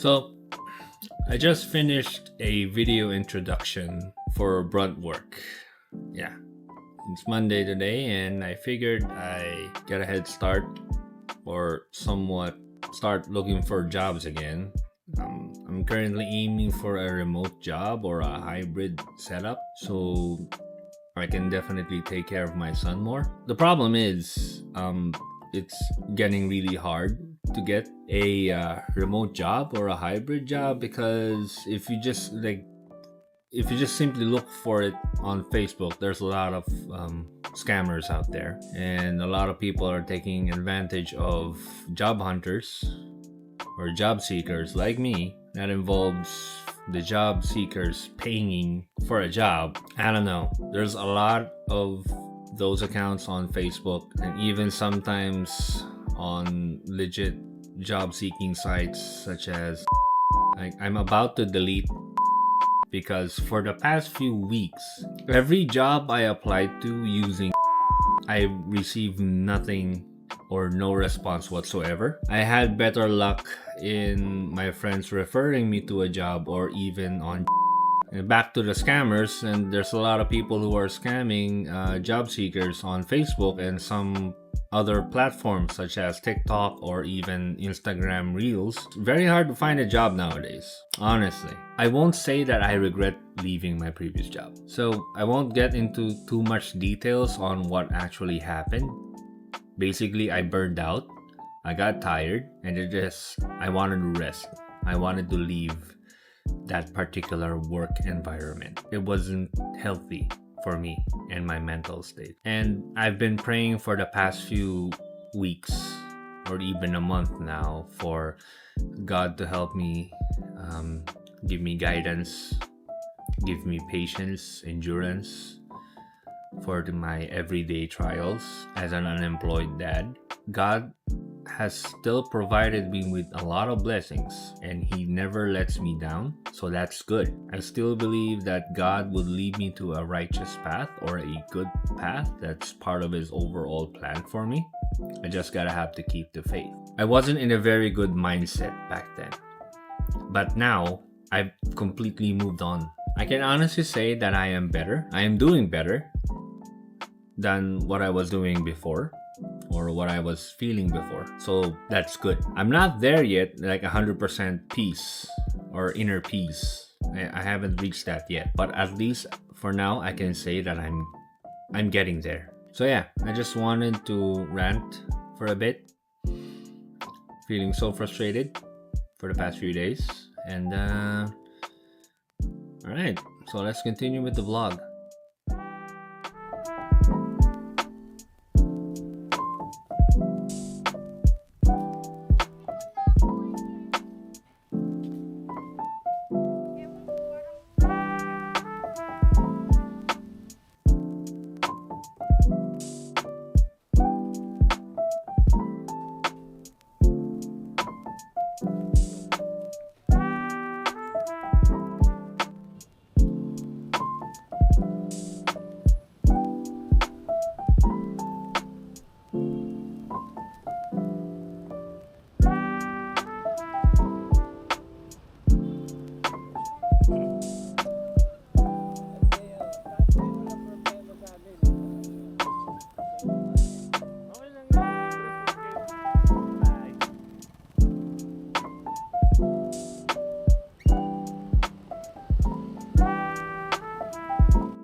So, I just finished a video introduction for Bruntwork. Yeah, it's Monday today, and I figured I get a head start or somewhat start looking for jobs again. I'm currently aiming for a remote job or a hybrid setup, so I can definitely take care of my son more. The problem is, it's getting really hard to get a remote job or a hybrid job because if you just simply look for it on Facebook, there's a lot of scammers out there, and a lot of people are taking advantage of job hunters or job seekers like me. That involves the job seekers paying for a job. I don't know. There's a lot of those accounts on Facebook, and even sometimes on legit job seeking sites such as I'm about to delete because for the past few weeks, every job I applied to using I received nothing or no response whatsoever. I had better luck in my friends referring me to a job or even on and back to the scammers, and there's a lot of people who are scamming job seekers on Facebook and some other platforms such as TikTok or even Instagram Reels. Very hard to find a job nowadays, honestly. I won't say that I regret leaving my previous job, so I won't get into too much details on what actually happened. Basically, I burned out, I got tired, and I wanted to rest. I wanted to leave that particular work environment. It wasn't healthy for me and my mental state. And I've been praying for the past few weeks or even a month now for God to help me, give me guidance, give me patience, endurance for my everyday trials as an unemployed dad. God has still provided me with a lot of blessings, and He never lets me down, so that's good. I still believe that God would lead me to a righteous path or a good path. That's part of His overall plan for me. I just gotta have to keep the faith. I wasn't in a very good mindset back then, but now I've completely moved on. I can honestly say that I am better. I am doing better than what I was doing before or what I was feeling before. So that's good. I'm not there yet, like 100% peace or inner peace. I haven't reached that yet, but at least for now I can say that I'm getting there. So yeah, I just wanted to rant for a bit. Feeling so frustrated for the past few days. And alright, so let's continue with the vlog.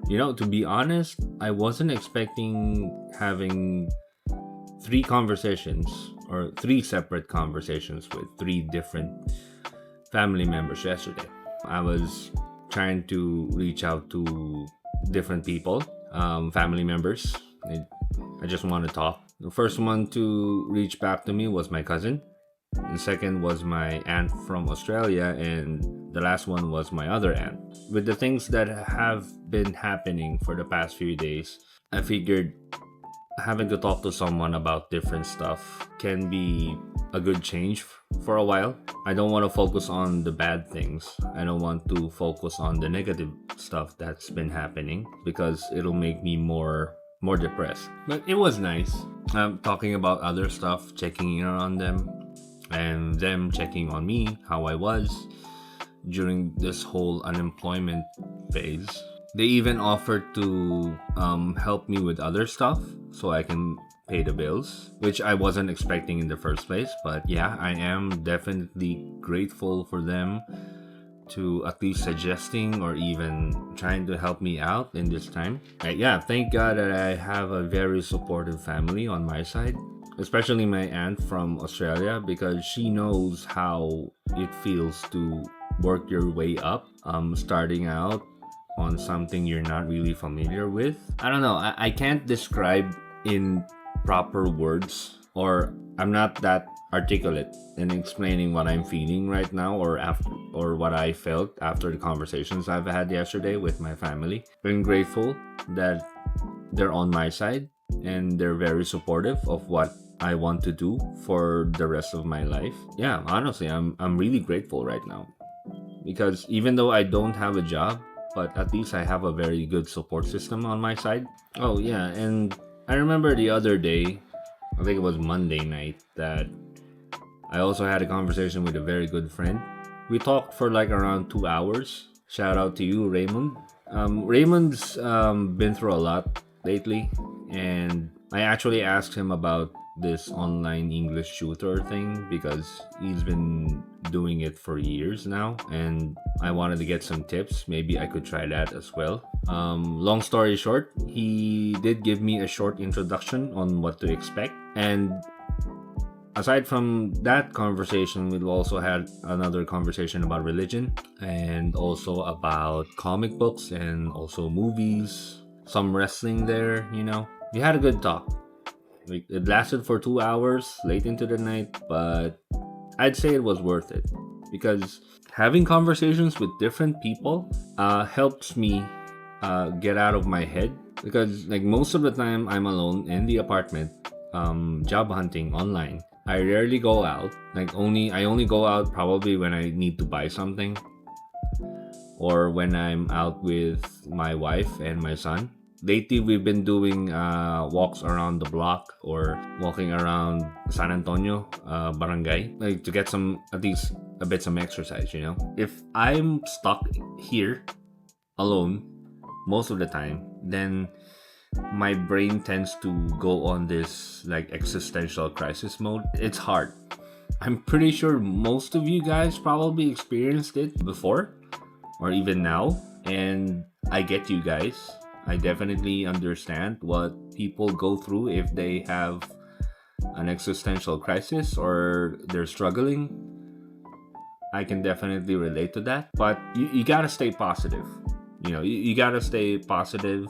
You know, to be honest, I wasn't expecting having three conversations or three separate conversations with three different family members yesterday. I was trying to reach out to different people, family members. I just want to talk. The first one to reach back to me was my cousin. The second was my aunt from Australia, and the last one was my other aunt. With the things that have been happening for the past few days, I figured having to talk to someone about different stuff can be a good change for a while. I don't want to focus on the bad things. I don't want to focus on the negative stuff that's been happening because it'll make me more depressed. But it was nice talking about other stuff, checking in on them. and them checking on me, how I was during this whole unemployment phase. They even offered to help me with other stuff so I can pay the bills, which I wasn't expecting in the first place. But yeah, I am definitely grateful for them to at least suggesting or even trying to help me out in this time. Yeah, thank God that I have a very supportive family on my side, especially my aunt from Australia, because she knows how it feels to work your way up, starting out on something you're not really familiar with. I don't know, I can't describe in proper words, or I'm not that articulate in explaining what I'm feeling right now, or what I felt after the conversations I've had yesterday with my family. I'm grateful that they're on my side and they're very supportive of what I want to do for the rest of my life. Yeah, honestly, I'm really grateful right now, because even though I don't have a job, but at least I have a very good support system on my side. Oh yeah, and I remember the other day, I think it was Monday night, that I also had a conversation with a very good friend. We talked for like around 2 hours. Shout out to you, Raymond. Raymond's been through a lot lately, and I actually asked him about this online English tutor thing because he's been doing it for years now, and I wanted to get some tips. Maybe I could try that as well. Long story short, he did give me a short introduction on what to expect, and aside from that conversation, we also had another conversation about religion and also about comic books and also movies, some wrestling there, you know. We had a good talk. It lasted for 2 hours late into the night, but I'd say it was worth it because having conversations with different people helps me get out of my head, because like most of the time I'm alone in the apartment, job hunting online. I rarely go out. I only go out probably when I need to buy something, or when I'm out with my wife and my son. Lately, we've been doing walks around the block or walking around San Antonio barangay, like to get at least a bit some exercise. You know, if I'm stuck here alone most of the time, then my brain tends to go on this like existential crisis mode. It's hard. I'm pretty sure most of you guys probably experienced it before or even now, and I get you guys. I definitely understand what people go through if they have an existential crisis or they're struggling. I can definitely relate to that, but you gotta stay positive. You gotta stay positive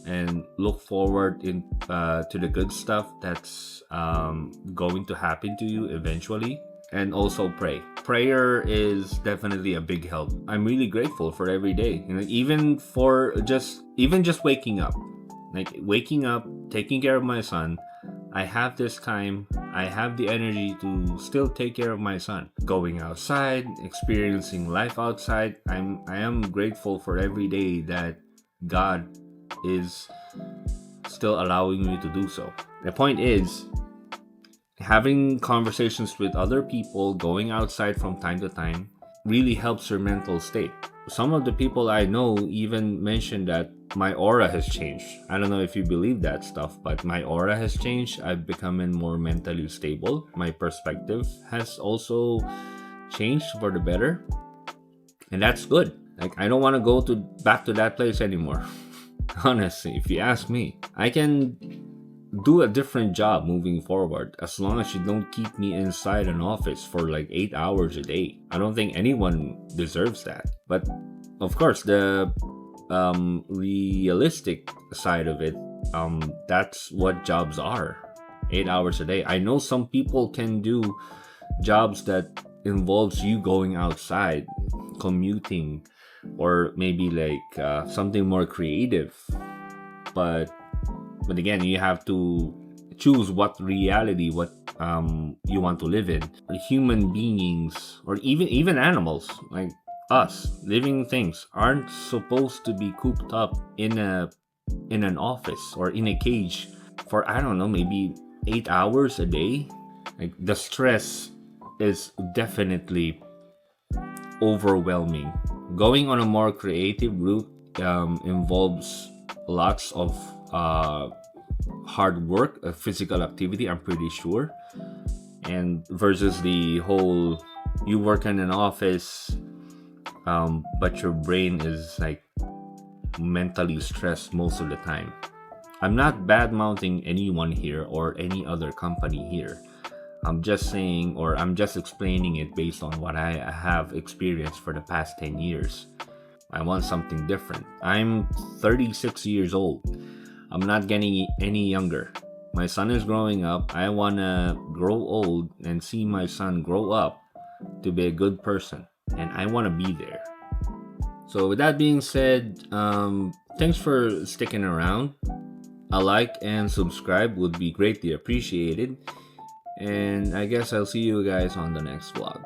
and look forward to the good stuff that's going to happen to you eventually. And also pray. Prayer is definitely a big help. I'm really grateful for every day, even for just waking up, taking care of my son. I have this time, I have the energy to still take care of my son, going outside, experiencing life outside. I am grateful for every day that God is still allowing me to do so. The point is, having conversations with other people, going outside from time to time, really helps your mental state. Some of the people I know even mentioned that my aura has changed. I don't know if you believe that stuff, but my aura has changed. I've become more mentally stable. My perspective has also changed for the better. And that's good. Like, I don't want to go back to that place anymore. Honestly, if you ask me, I can do a different job moving forward as long as you don't keep me inside an office for like 8 hours a day. I don't think anyone deserves that. But of course, the realistic side of it, that's what jobs are. 8 hours a day. I know some people can do jobs that involves you going outside, commuting, or maybe like something more creative. But again, you have to choose what reality, what you want to live in. Human beings, or even animals like us, living things, aren't supposed to be cooped up in an office or in a cage for, I don't know, maybe 8 hours a day. Like, the stress is definitely overwhelming. Going on a more creative route involves lots of hard work, physical activity, I'm pretty sure. And versus the whole you work in an office, but your brain is like mentally stressed most of the time. I'm not bad mouthing anyone here or any other company here. I'm just saying, or I'm just explaining it based on what I have experienced for the past 10 years. I want something different. I'm 36 years old. I'm not getting any younger. My son is growing up. I want to grow old and see my son grow up to be a good person. And I want to be there. So, with that being said, thanks for sticking around. A like and subscribe would be greatly appreciated. And I guess I'll see you guys on the next vlog.